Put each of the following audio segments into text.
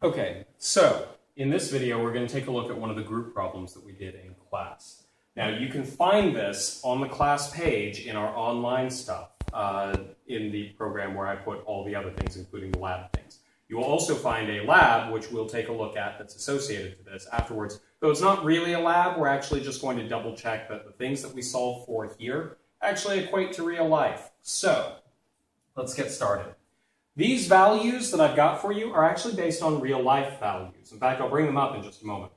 Okay, so in this video we're going to take a look at one of the group problems that we did in class. Now you can find this on the class page in our online stuff in the program where I put all the other things, including the lab things. You will also find a lab, which we'll take a look at, that's associated to this afterwards. Though it's not really a lab, we're actually just going to double check that the things that we solve for here actually equate to real life. So let's get started. These values that I've got for you are actually based on real life values. In fact, I'll bring them up in just a moment.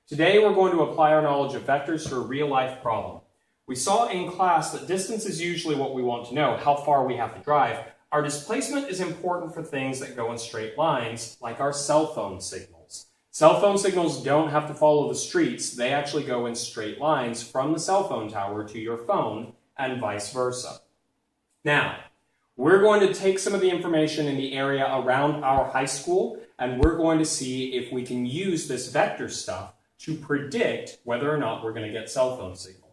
Today we're going to apply our knowledge of vectors to a real life problem. We saw in class that distance is usually what we want to know, how far we have to drive. Our displacement is important for things that go in straight lines, like our cell phone signals. Cell phone signals don't have to follow the streets. They actually go in straight lines from the cell phone tower to your phone and vice versa. Now, we're going to take some of the information in the area around our high school, and we're going to see if we can use this vector stuff to predict whether or not we're going to get cell phone signal.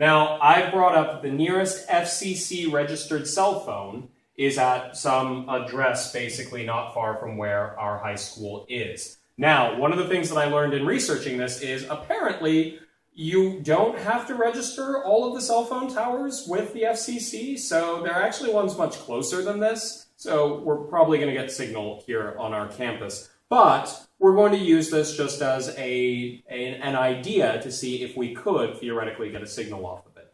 Now, I've brought up the nearest FCC registered cell phone is at some address basically not far from where our high school is. Now, one of the things that I learned in researching this is apparently you don't have to register all of the cell phone towers with the FCC, so there are actually ones much closer than this, so we're probably going to get signal here on our campus. But we're going to use this just as an idea to see if we could theoretically get a signal off of it.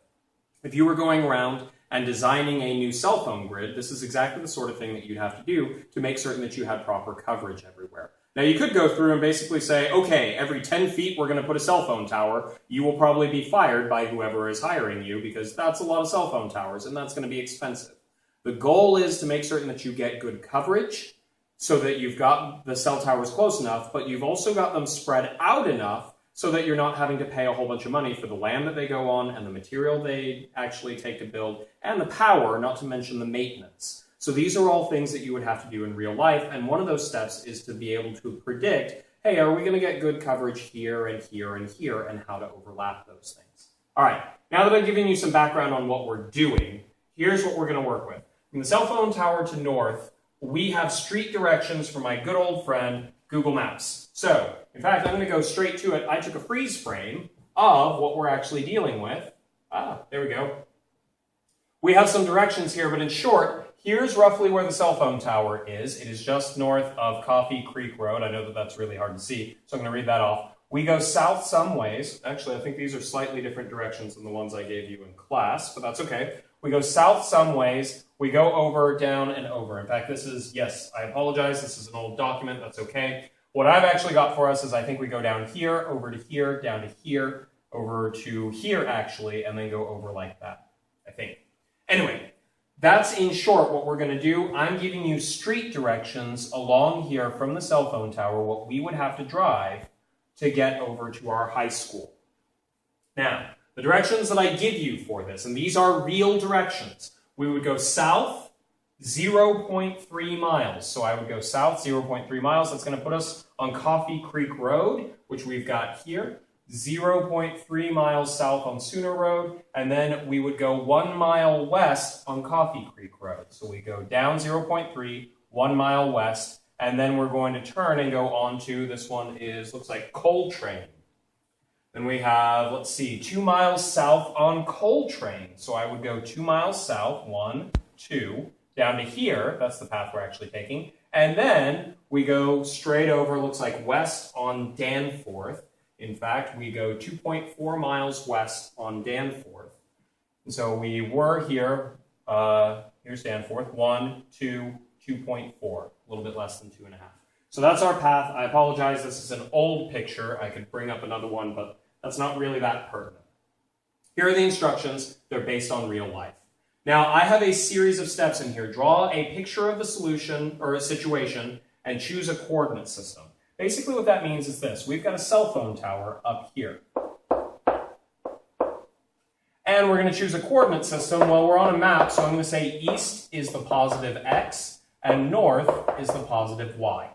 If you were going around and designing a new cell phone grid, this is exactly the sort of thing that you'd have to do to make certain that you had proper coverage everywhere. Now you could go through and basically say, okay, every 10 feet we're going to put a cell phone tower. You will probably be fired by whoever is hiring you because that's a lot of cell phone towers and that's going to be expensive. The goal is to make certain that you get good coverage so that you've got the cell towers close enough, but you've also got them spread out enough so that you're not having to pay a whole bunch of money for the land that they go on and the material they actually take to build and the power, not to mention the maintenance. So these are all things that you would have to do in real life, and one of those steps is to be able to predict, hey, are we going to get good coverage here and here and here, and how to overlap those things. All right, now that I've given you some background on what we're doing, here's what we're going to work with. From the cell phone tower to north, we have street directions from my good old friend, Google Maps. So, in fact, I'm going to go straight to it. I took a freeze frame of what we're actually dealing with. There we go. We have some directions here, but in short, here's roughly where the cell phone tower is. It is just north of Coffee Creek Road. I know that that's really hard to see, so I'm going to read that off. We go south some ways. Actually, I think these are slightly different directions than the ones I gave you in class, but that's okay. We go south some ways. We go over, down, and over. In fact, this is, yes, I apologize. This is an old document. That's okay. What I've actually got for us is I think we go down here, over to here, down to here, over to here, actually, and then go over like that, I think. Anyway, that's in short what we're going to do. I'm giving you street directions along here from the cell phone tower, what we would have to drive to get over to our high school. Now, the directions that I give you for this, and these are real directions, we would go south 0.3 miles. So I would go south 0.3 miles. That's going to put us on Coffee Creek Road, which we've got here. 0.3 miles south on Sooner Road, and then we would go 1 mile west on Coffee Creek Road. So we go down 0.3, 1 mile west, and then we're going to turn and go on to, this one is, looks like Coltrane. Then we have, let's see, 2 miles south on Coltrane. So I would go 2 miles south, 1, 2, down to here, that's the path we're actually taking, and then we go straight over, looks like west on Danforth. In fact, we go 2.4 miles west on Danforth. And so we were here, here's Danforth, 1, 2, 2.4, a little bit less than 2.5. So that's our path. I apologize, this is an old picture. I could bring up another one, but that's not really that pertinent. Here are the instructions. They're based on real life. Now, I have a series of steps in here. Draw a picture of the solution or a situation and choose a coordinate system. Basically what that means is this. We've got a cell phone tower up here. And we're going to choose a coordinate system. Well, we're on a map, so I'm going to say east is the positive x and north is the positive y.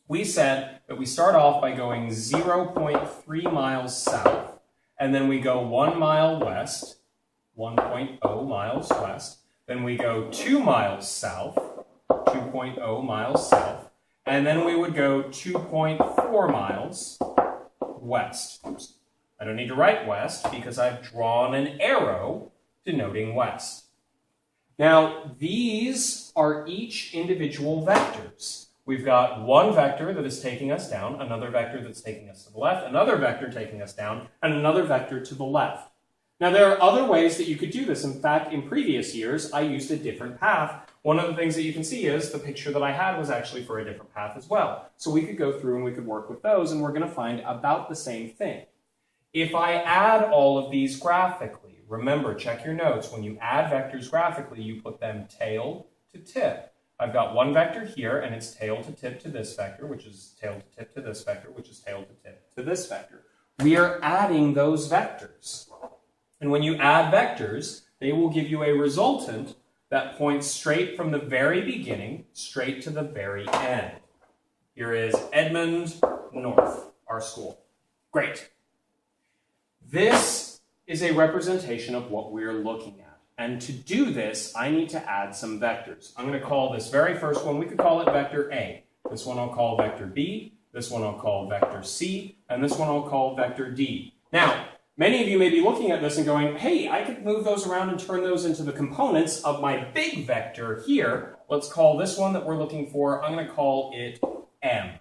We said that we start off by going 0.3 miles south, and then we go 1 mile west, 1.0 miles west. Then we go 2 miles south, 2.0 miles south. and then we would go 2.4 miles west. Oops. I don't need to write west because I've drawn an arrow denoting west. Now, these are each individual vectors. We've got one vector that is taking us down, another vector that's taking us to the left, another vector taking us down, and another vector to the left. Now, there are other ways that you could do this. In fact, in previous years, I used a different path. One of the things that you can see is the picture that I had was actually for a different path as well. So we could go through and we could work with those, and we're going to find about the same thing. If I add all of these graphically, remember, check your notes. When you add vectors graphically, you put them tail to tip. I've got one vector here, and it's tail to tip to this vector, which is tail to tip to this vector, which is tail to tip to this vector. We are adding those vectors. And when you add vectors, they will give you a resultant that points straight from the very beginning, straight to the very end. Here is Edmond North, our school. Great. This is a representation of what we're looking at. And to do this, I need to add some vectors. I'm going to call this very first one, we could call it vector A. This one I'll call vector B. This one I'll call vector C. And this one I'll call vector D. Now, many of you may be looking at this and going, hey, I could move those around and turn those into the components of my big vector here. Let's call this one that we're looking for, I'm going to call it M.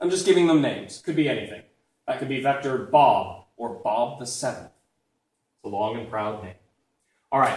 I'm just giving them names. Could be anything. That could be vector Bob or Bob the Seventh. It's a long and proud name. All right.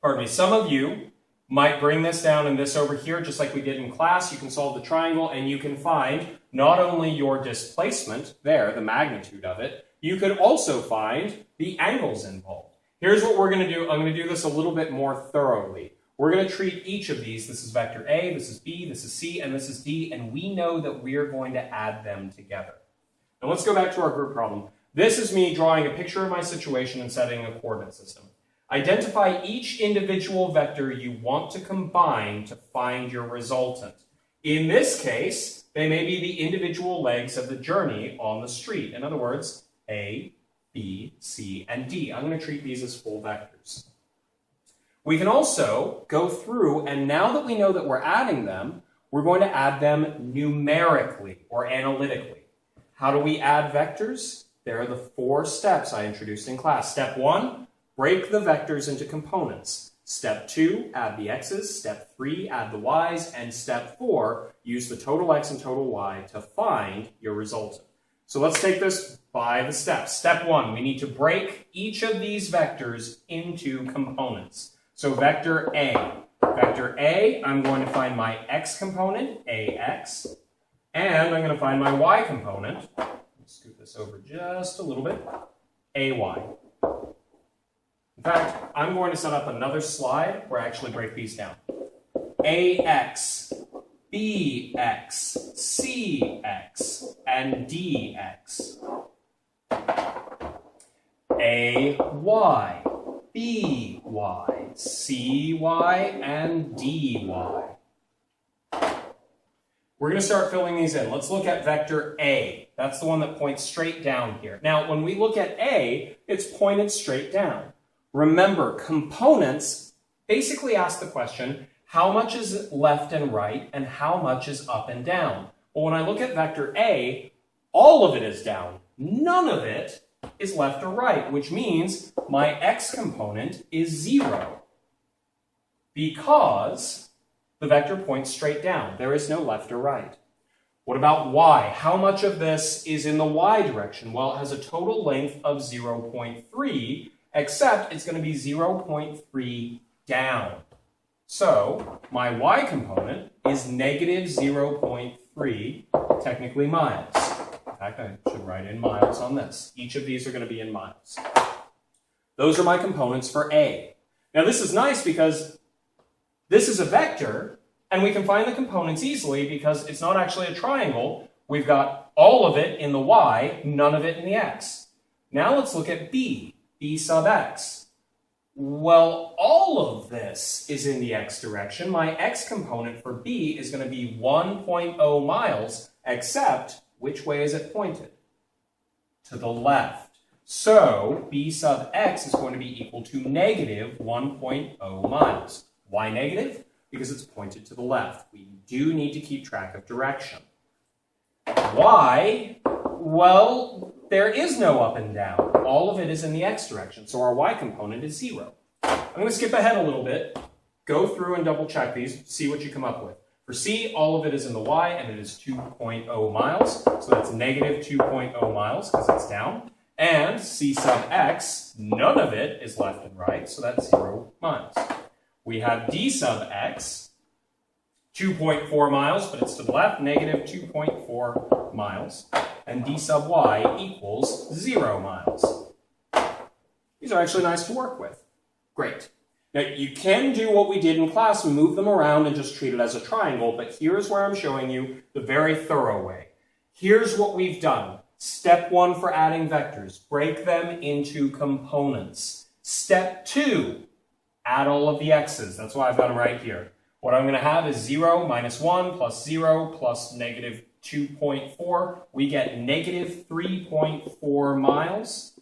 Pardon me. Some of you might bring this down and this over here, just like we did in class. You can solve the triangle, and you can find not only your displacement there, the magnitude of it, you could also find the angles involved. Here's what we're going to do. I'm going to do this a little bit more thoroughly. We're going to treat each of these. This is vector A, this is B, this is C, and this is D, and we know that we're going to add them together. Now let's go back to our group problem. This is me drawing a picture of my situation and setting a coordinate system. Identify each individual vector you want to combine to find your resultant. In this case, they may be the individual legs of the journey on the street. In other words, A, B, C, and D. I'm going to treat these as full vectors. We can also go through, and now that we know that we're adding them, we're going to add them numerically or analytically. How do we add vectors? There are the 4 steps I introduced in class. Step 1, break the vectors into components. Step 2, add the x's. Step 3, add the y's. And step 4, use the total x and total y to find your resultant. So let's take this by the steps. Step 1, we need to break each of these vectors into components. So vector A. Vector A, I'm going to find my x component, ax, and I'm going to find my y component. Scoot this over just a little bit, ay. In fact, I'm going to set up another slide where I actually break these down. ax, bx, cx, and dx. ay, by, cy, and dy. We're going to start filling these in. Let's look at vector A. That's the one that points straight down here. Now, when we look at A, it's pointed straight down. Remember, components basically ask the question, how much is left and right, and how much is up and down? Well, when I look at vector A, all of it is down. None of it is left or right, which means my x component is 0 because the vector points straight down. There is no left or right. What about y? How much of this is in the y direction? Well, it has a total length of 0.3, except it's going to be 0.3 down. So my y component is negative 0.3, technically miles. In fact, I should write in miles on this. Each of these are going to be in miles. Those are my components for A. Now this is nice because this is a vector, and we can find the components easily because it's not actually a triangle. We've got all of it in the y, none of it in the x. Now let's look at B, B sub x. Well, all of this is in the x direction. My x component for B is going to be 1.0 miles, except which way is it pointed? To the left. So B sub x is going to be equal to negative 1.0 miles. Why negative? Because it's pointed to the left. We do need to keep track of direction. Y, well, there is no up and down. All of it is in the x direction, so our y component is 0. I'm going to skip ahead a little bit, go through and double check these, see what you come up with. For C, all of it is in the y, and it is 2.0 miles, so that's negative 2.0 miles because it's down. And C sub x, none of it is left and right, so that's 0 miles. We have D sub x, 2.4 miles, but it's to the left, negative 2.4 miles. And D sub y equals 0 miles. These are actually nice to work with. Great. Now, you can do what we did in class and move them around and just treat it as a triangle, but here's where I'm showing you the very thorough way. Here's what we've done. Step 1 for adding vectors. Break them into components. Step 2, add all of the x's. That's why I've got them right here. What I'm going to have is 0 minus 1 plus 0 plus negative 2.4. We get negative 3.4 miles.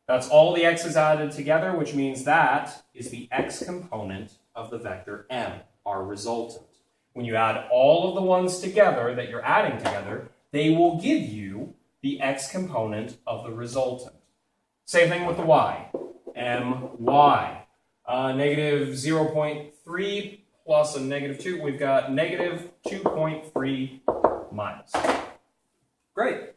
That's all the x's added together, which means that is the x component of the vector m, our resultant. When you add all of the ones together that you're adding together, they will give you the x component of the resultant. Same thing with the y. My. Negative 0.3 plus a negative 2, we've got negative 2.3 miles. Great.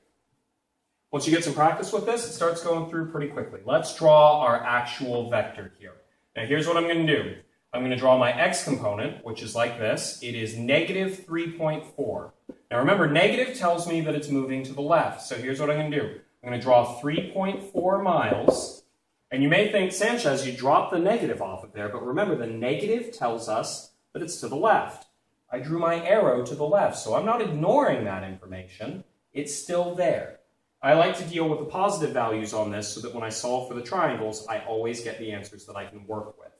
Once you get some practice with this, it starts going through pretty quickly. Let's draw our actual vector here. Now here's what I'm going to do. I'm going to draw my x component, which is like this. It is negative 3.4. Now remember, negative tells me that it's moving to the left. So here's what I'm going to do. I'm going to draw 3.4 miles. And you may think, Sanchez, you dropped the negative off of there, but remember, the negative tells us that it's to the left. I drew my arrow to the left, so I'm not ignoring that information. It's still there. I like to deal with the positive values on this so that when I solve for the triangles, I always get the answers that I can work with.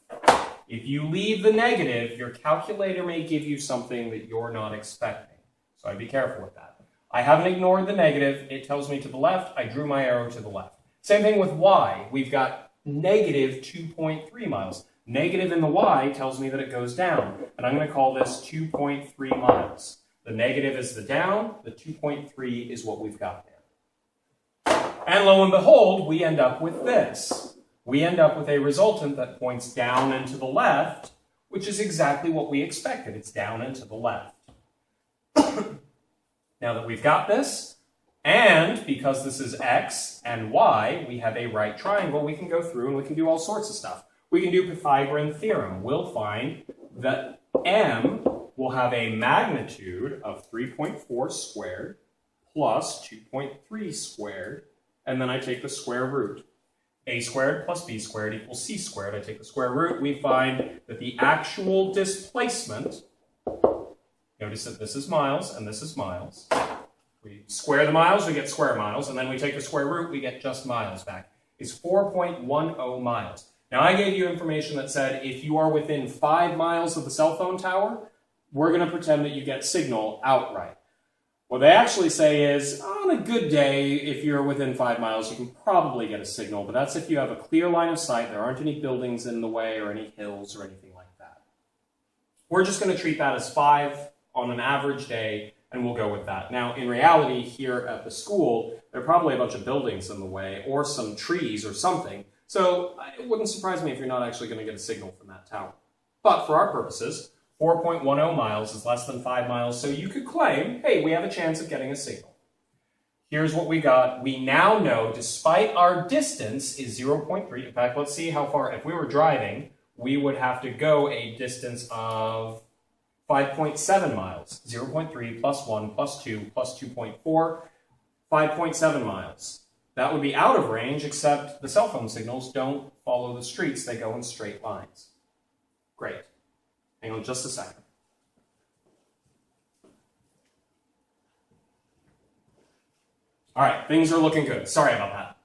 If you leave the negative, your calculator may give you something that you're not expecting. So I'd be careful with that. I haven't ignored the negative. It tells me to the left. I drew my arrow to the left. Same thing with y. We've got negative 2.3 miles. Negative in the y tells me that it goes down. And I'm going to call this 2.3 miles. The negative is the down. The 2.3 is what we've got there. And lo and behold, we end up with this. We end up with a resultant that points down and to the left, which is exactly what we expected. It's down and to the left. Now that we've got this, and because this is x and y, we have a right triangle, we can go through and we can do all sorts of stuff. We can do Pythagorean Theorem. We'll find that m will have a magnitude of 3.4 squared plus 2.3 squared, and then I take the square root. A squared plus b squared equals c squared. I take the square root. We find that the actual displacement, notice that this is miles and this is miles. We square the miles, we get square miles, and then we take the square root, we get just miles back. It's 4.10 miles. Now, I gave you information that said if you are within 5 miles of the cell phone tower, we're going to pretend that you get signal outright. What they actually say is, on a good day, if you're within 5 miles, you can probably get a signal, but that's if you have a clear line of sight, there aren't any buildings in the way or any hills or anything like that. We're just going to treat that as 5 on an average day, and we'll go with that. Now, in reality, here at the school, there are probably a bunch of buildings in the way, or some trees or something, so it wouldn't surprise me if you're not actually going to get a signal from that tower. But for our purposes, 4.10 miles is less than 5 miles, so you could claim, hey, we have a chance of getting a signal. Here's what we got. We now know, despite our distance is 0.3, in fact, let's see how far, if we were driving, we would have to go a distance of 5.7 miles. 0.3 plus 1 plus 2 plus 2.4, 5.7 miles. That would be out of range, except the cell phone signals don't follow the streets, they go in straight lines. Great. Hang on just a second. All right, things are looking good. Sorry about that.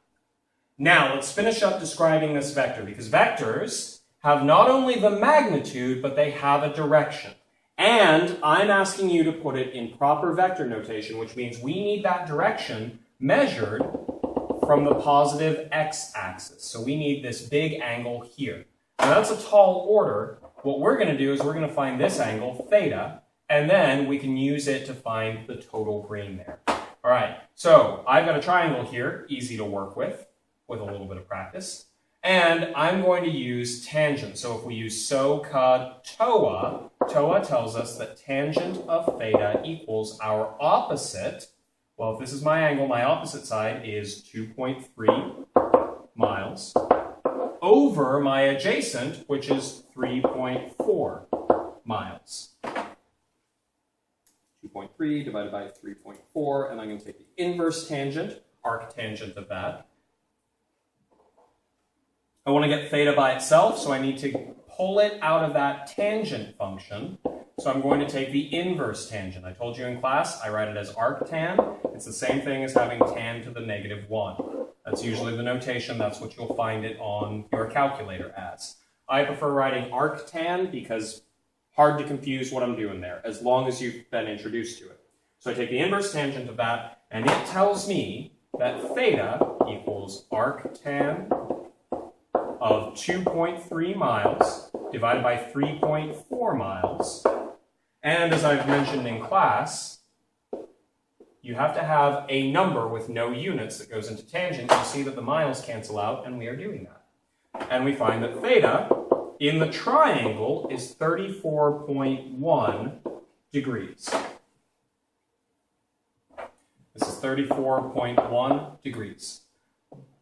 Now, let's finish up describing this vector, because vectors have not only the magnitude, but they have a direction. And I'm asking you to put it in proper vector notation, which means we need that direction measured from the positive x-axis. So we need this big angle here. Now, that's a tall order, what we're going to do is we're going to find this angle, theta, and then we can use it to find the total green there. All right, so I've got a triangle here, easy to work with a little bit of practice. And I'm going to use tangent. So if we use SO, COD, TOA, TOA tells us that tangent of theta equals our opposite. Well, if this is my angle, my opposite side is 2.3 miles over my adjacent, which is 3.4 miles. 2.3 divided by 3.4, and I'm going to take the inverse tangent, arctangent of that. I want to get theta by itself, so I need to pull it out of that tangent function. So I'm going to take the inverse tangent. I told you in class, I write it as arctan. It's the same thing as having tan to the -1. That's usually the notation. That's what you'll find it on your calculator as. I prefer writing arctan because hard to confuse what I'm doing there, as long as you've been introduced to it. So I take the inverse tangent of that, and it tells me that theta equals arctan of 2.3 miles divided by 3.4 miles. And as I've mentioned in class, you have to have a number with no units that goes into tangent. You see that the miles cancel out, and we are doing that. And we find that theta in the triangle is 34.1 degrees. This is 34.1 degrees.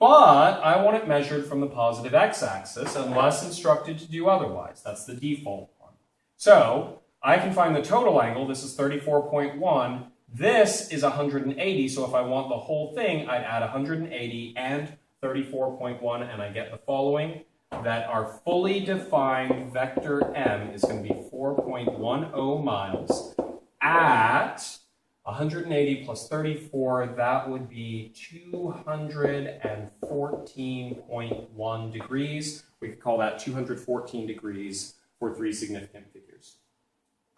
But I want it measured from the positive x-axis unless instructed to do otherwise. That's the default one. So I can find the total angle. This is 34.1. This is 180. So if I want the whole thing, I'd add 180 and 34.1, and I get the following, that our fully defined vector m is going to be 4.10 miles at 180 plus 34, that would be 214.1 degrees. We could call that 214 degrees for 3 significant figures.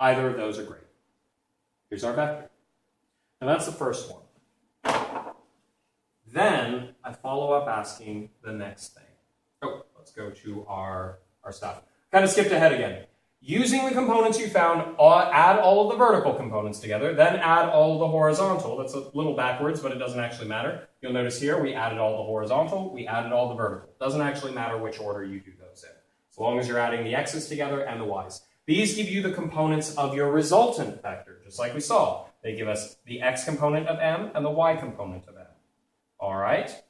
Either of those are great. Here's our vector. And that's the first one. Then I follow up asking the next thing. Oh, let's go to our stuff. Kind of skipped ahead again. Using the components you found, add all of the vertical components together, then add all of the horizontal. That's a little backwards, but it doesn't actually matter. You'll notice here we added all the horizontal, we added all the vertical. Doesn't actually matter which order you do those in, as long as you're adding the x's together and the y's. These give you the components of your resultant vector, just like we saw. They give us the x component of m and the y component of m. All right?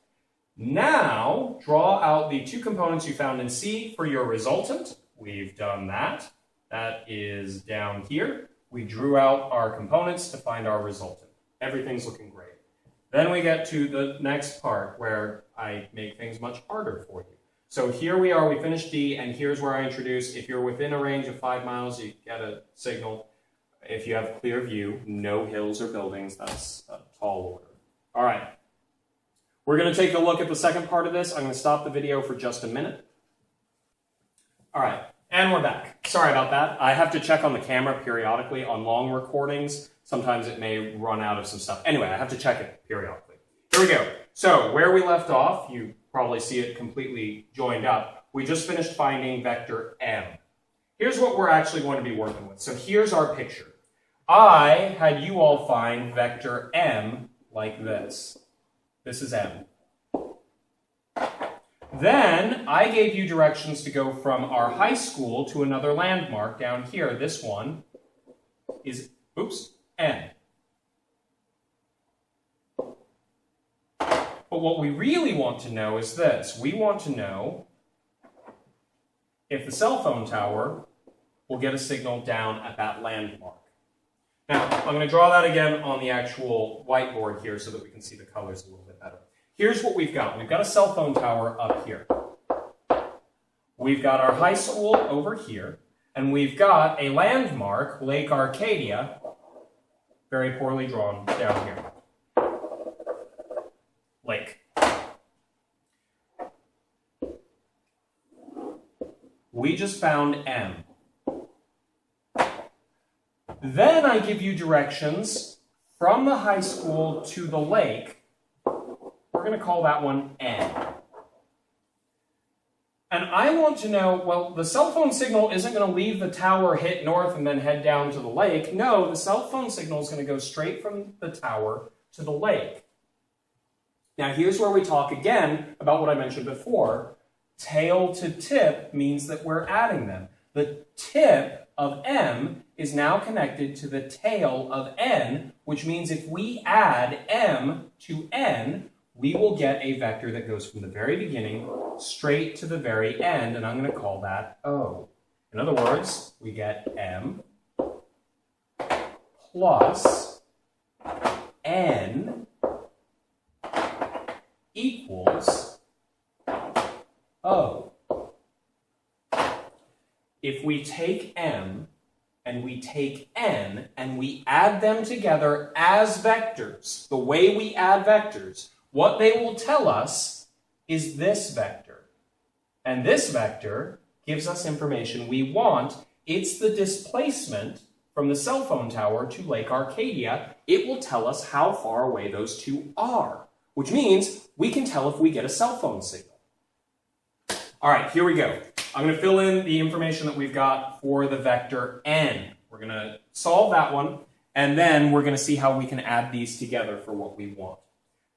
Now, draw out the 2 components you found in C for your resultant. We've done that. That is down here. We drew out our components to find our resultant. Everything's looking great. Then we get to the next part where I make things much harder for you. So here we are, we finished D, and here's where I introduce, if you're within a range of 5 miles, you get a signal. If you have clear view, no hills or buildings, that's a tall order. All right. We're going to take a look at the second part of this. I'm going to stop the video for just a minute. All right. And we're back. Sorry about that. I have to check on the camera periodically on long recordings. Sometimes it may run out of some stuff. Anyway, I have to check it periodically. Here we go. So where we left off, you probably see it completely joined up. We just finished finding vector m. Here's what we're actually going to be working with. So here's our picture. I had you all find vector m like this. This is m. Then I gave you directions to go from our high school to another landmark down here. This one is, n. But what we really want to know is this. We want to know if the cell phone tower will get a signal down at that landmark. Now, I'm going to draw that again on the actual whiteboard here so that we can see the colors a little bit better. Here's what we've got. We've got a cell phone tower up here. We've got our high school over here, and we've got a landmark, Lake Arcadia, very poorly drawn down here. Lake. We just found M. Then I give you directions from the high school to the lake. We're going to call that one N. And I want to know, well, the cell phone signal isn't going to leave the tower, hit north, and then head down to the lake. No, the cell phone signal is going to go straight from the tower to the lake. Now, here's where we talk again about what I mentioned before. Tail to tip means that we're adding them. The tip of M is now connected to the tail of N, which means if we add M to N, we will get a vector that goes from the very beginning straight to the very end, and I'm going to call that O. In other words, we get M plus N equals O. If we take M and we take N and we add them together as vectors, the way we add vectors, what they will tell us is this vector. And this vector gives us information we want. It's the displacement from the cell phone tower to Lake Arcadia. It will tell us how far away those two are, which means we can tell if we get a cell phone signal. All right, here we go. I'm going to fill in the information that we've got for the vector n. We're going to solve that one, and then we're going to see how we can add these together for what we want.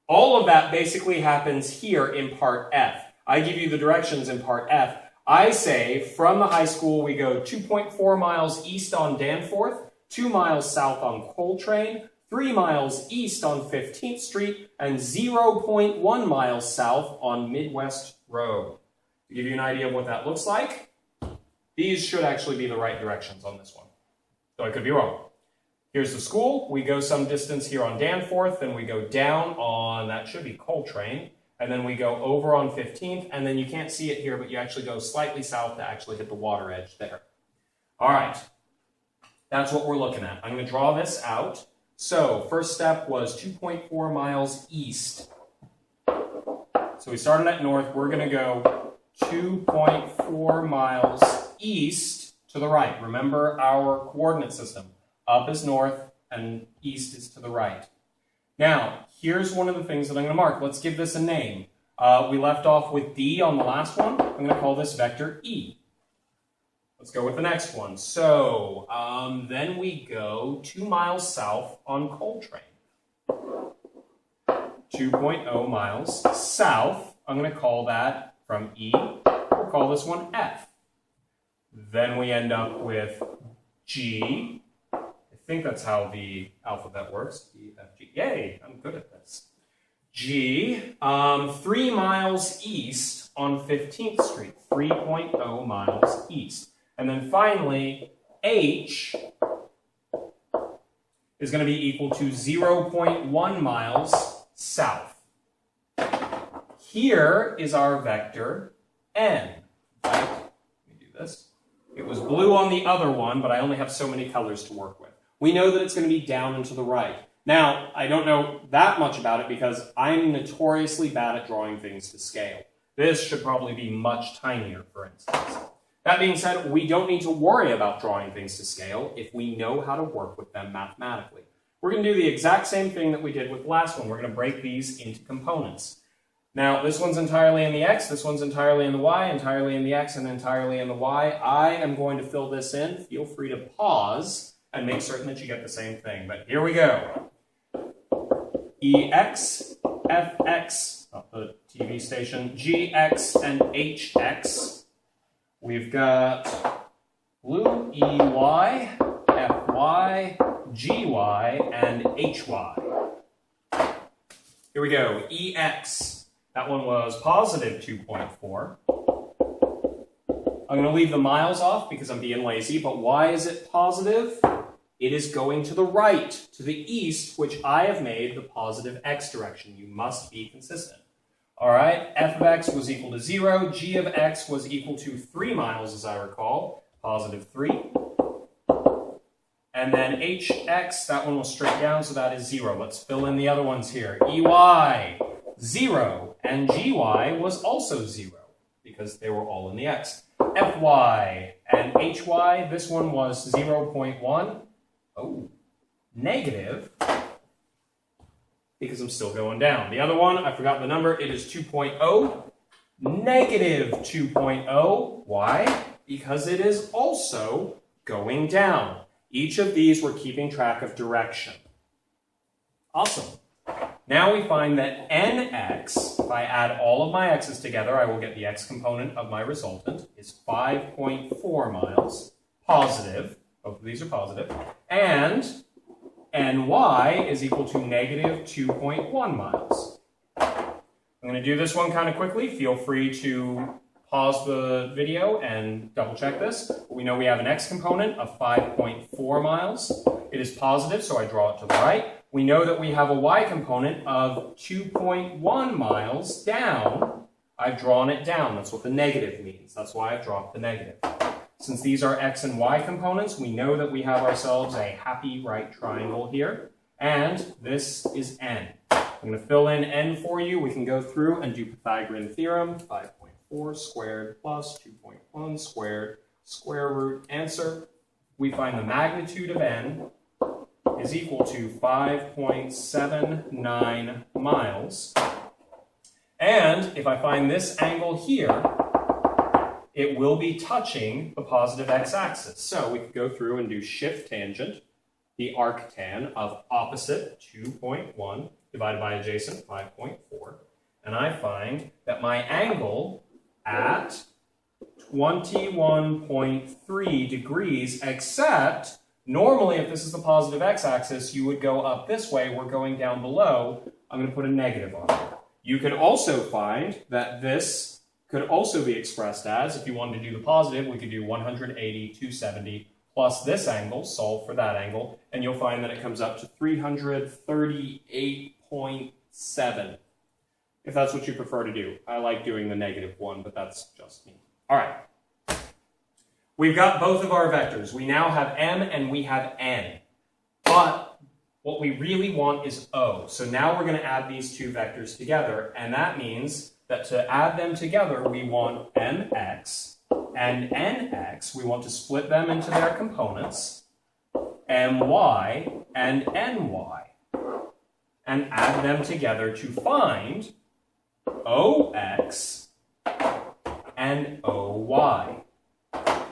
All of that basically happens here in part F. I give you the directions in part F. I say from the high school we go 2.4 miles east on Danforth, 2 miles south on Coltrane, 3 miles east on 15th Street, and 0.1 miles south on Midwest Road. To give you an idea of what that looks like, these should actually be the right directions on this one. So I could be wrong. Here's the school. We go some distance here on Danforth, then we go down on, that should be Coltrane, and then we go over on 15th, and then you can't see it here, but you actually go slightly south to actually hit the water edge there. All right, that's what we're looking at. I'm going to draw this out. So first step was 2.4 miles east. So we started at north. We're going to go 2.4 miles east to the right. Remember our coordinate system. Up is north, and east is to the right. Now, here's one of the things that I'm going to mark. Let's give this a name. We left off with D on the last one. I'm going to call this vector E. Let's go with the next one. So, then we go 2 miles south on Coltrane. 2.0 miles south. I'm going to call that from E. We'll call this one F. Then we end up with G. I think that's how the alphabet works. E, F, G. Yay, I'm good at this. G, 3 miles east on 15th Street, 3.0 miles east. And then finally, H is going to be equal to 0.1 miles south. Here is our vector N. Let me do this. It was blue on the other one, but I only have so many colors to work with. We know that it's going to be down and to the right. Now, I don't know that much about it because I'm notoriously bad at drawing things to scale. This should probably be much tinier, for instance. That being said, we don't need to worry about drawing things to scale if we know how to work with them mathematically. We're going to do the exact same thing that we did with the last one. We're going to break these into components. Now, this one's entirely in the x, this one's entirely in the y, entirely in the x, and entirely in the y. I am going to fill this in. Feel free to pause and make certain that you get the same thing. But here we go. EX, FX, not the TV station, GX, and HX. We've got blue, EY, FY, GY, and HY. Here we go. EX. That one was positive 2.4. I'm going to leave the miles off because I'm being lazy, but why is it positive? It is going to the right, to the east, which I have made the positive x direction. You must be consistent. All right, f of x was equal to 0. G of x was equal to 3 miles, as I recall, positive 3. And then hx, that one was straight down, so that is 0. Let's fill in the other ones here. ey, 0. And gy was also 0, because they were all in the x. Fy and hy, this one was 0.1. Oh, negative, because I'm still going down. The other one, I forgot the number, it is 2.0. negative 2.0. Why? Because it is also going down. Each of these we're keeping track of direction. Awesome. Now we find that nx, if I add all of my x's together, I will get the x component of my resultant, is 5.4 miles, positive, both of these are positive, and ny is equal to negative 2.1 miles. I'm going to do this one kind of quickly. Feel free to pause the video and double check this. We know we have an x component of 5.4 miles. It is positive, so I draw it to the right. We know that we have a y component of 2.1 miles down. I've drawn it down. That's what the negative means. That's why I've dropped the negative. Since these are x and y components, we know that we have ourselves a happy right triangle here. And this is n. I'm going to fill in n for you. We can go through and do Pythagorean Theorem. 5.4 squared plus 2.1 squared, square root, answer. We find the magnitude of n is equal to 5.79 miles. And if I find this angle here, it will be touching the positive x-axis. So we could go through and do shift tangent, the arctan of opposite 2.1 divided by adjacent 5.4. And I find that my angle at 21.3 degrees, except normally, if this is the positive x-axis, you would go up this way. We're going down below. I'm going to put a negative on it. You could also find that this could also be expressed as, if you wanted to do the positive, we could do 180, 270, plus this angle, solve for that angle, and you'll find that it comes up to 338.7, if that's what you prefer to do. I like doing the negative one, but that's just me. All right. We've got both of our vectors. We now have m and we have n. But what we really want is O. So now we're going to add these two vectors together, and that means that to add them together, we want mx and nx. We want to split them into their components, my and ny, and add them together to find ox and oy.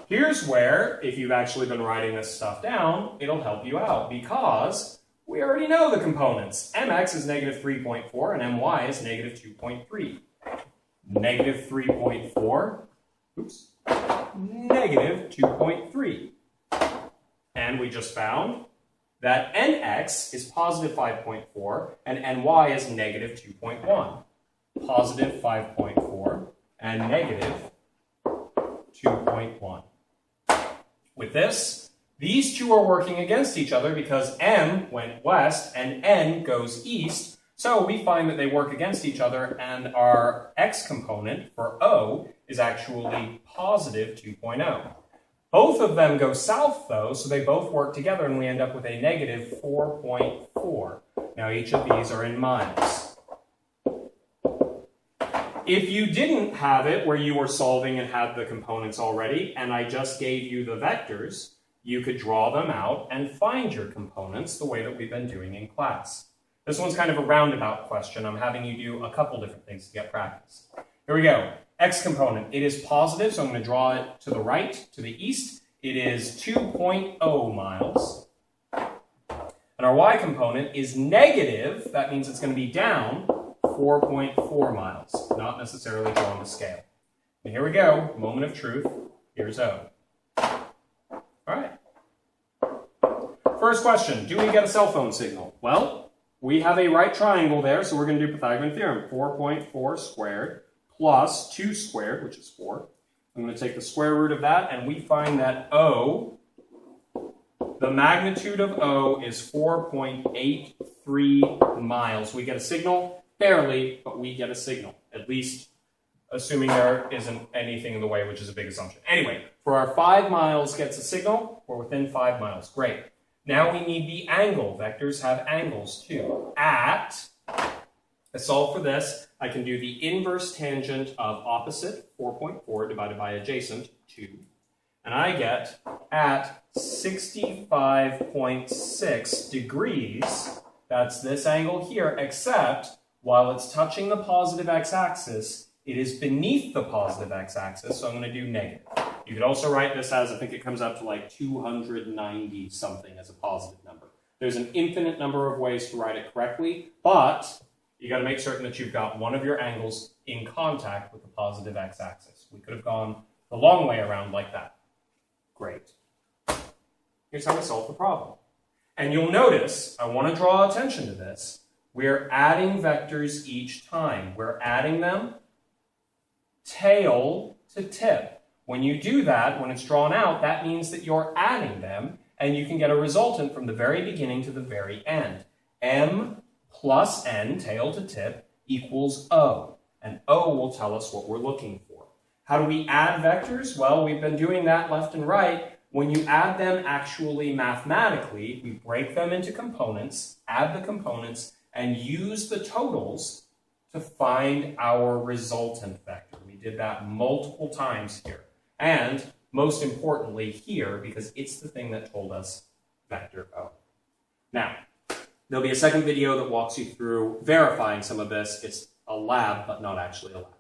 Here's where, if you've actually been writing this stuff down, it'll help you out, because we already know the components. Mx is negative 3.4 and my is negative 2.3. Negative 3.4, oops, negative 2.3. And we just found that nx is positive 5.4 and ny is negative 2.1. Positive 5.4 and negative 2.1. With this, these two are working against each other because m went west and n goes east. So we find that they work against each other, and our x component for O is actually positive 2.0. Both of them go south, though, so they both work together, and we end up with a negative 4.4. Now, each of these are in miles. If you didn't have it where you were solving and had the components already, and I just gave you the vectors, you could draw them out and find your components the way that we've been doing in class. This one's kind of a roundabout question. I'm having you do a couple different things to get practice. Here we go. X component. It is positive, so I'm going to draw it to the right, to the east. It is 2.0 miles. And our Y component is negative. That means it's going to be down 4.4 miles. Not necessarily drawn to scale. And here we go. Moment of truth. Here's O. All right. First question. Do we get a cell phone signal? Well, we have a right triangle there, so we're going to do Pythagorean Theorem. 4.4 squared plus 2 squared, which is 4. I'm going to take the square root of that, and we find that O, the magnitude of O is 4.83 miles. We get a signal, barely, but we get a signal, at least assuming there isn't anything in the way, which is a big assumption. Anyway, for our 5 miles gets a signal, we're within 5 miles. Great. Now we need the angle. Vectors have angles too. I solve for this, I can do the inverse tangent of opposite, 4.4, divided by adjacent, 2. And I get at 65.6 degrees, that's this angle here, except while it's touching the positive x-axis, It is beneath the positive x-axis, so I'm going to do negative. You could also write this as, I think it comes up to like 290 something as a positive number. There's an infinite number of ways to write it correctly, but you got to make certain that you've got one of your angles in contact with the positive x-axis. We could have gone the long way around like that. Great. Here's how we solve the problem. And you'll notice, I want to draw attention to this, we're adding vectors each time. We're adding them tail to tip. When you do that, when it's drawn out, that means that you're adding them, and you can get a resultant from the very beginning to the very end. M plus n, tail to tip, equals O. And O will tell us what we're looking for. How do we add vectors? Well, we've been doing that left and right. When you add them actually mathematically, we break them into components, add the components, and use the totals to find our resultant vector. We did that multiple times here. And most importantly here, because it's the thing that told us vector O. Now, there'll be a second video that walks you through verifying some of this. It's a lab, but not actually a lab.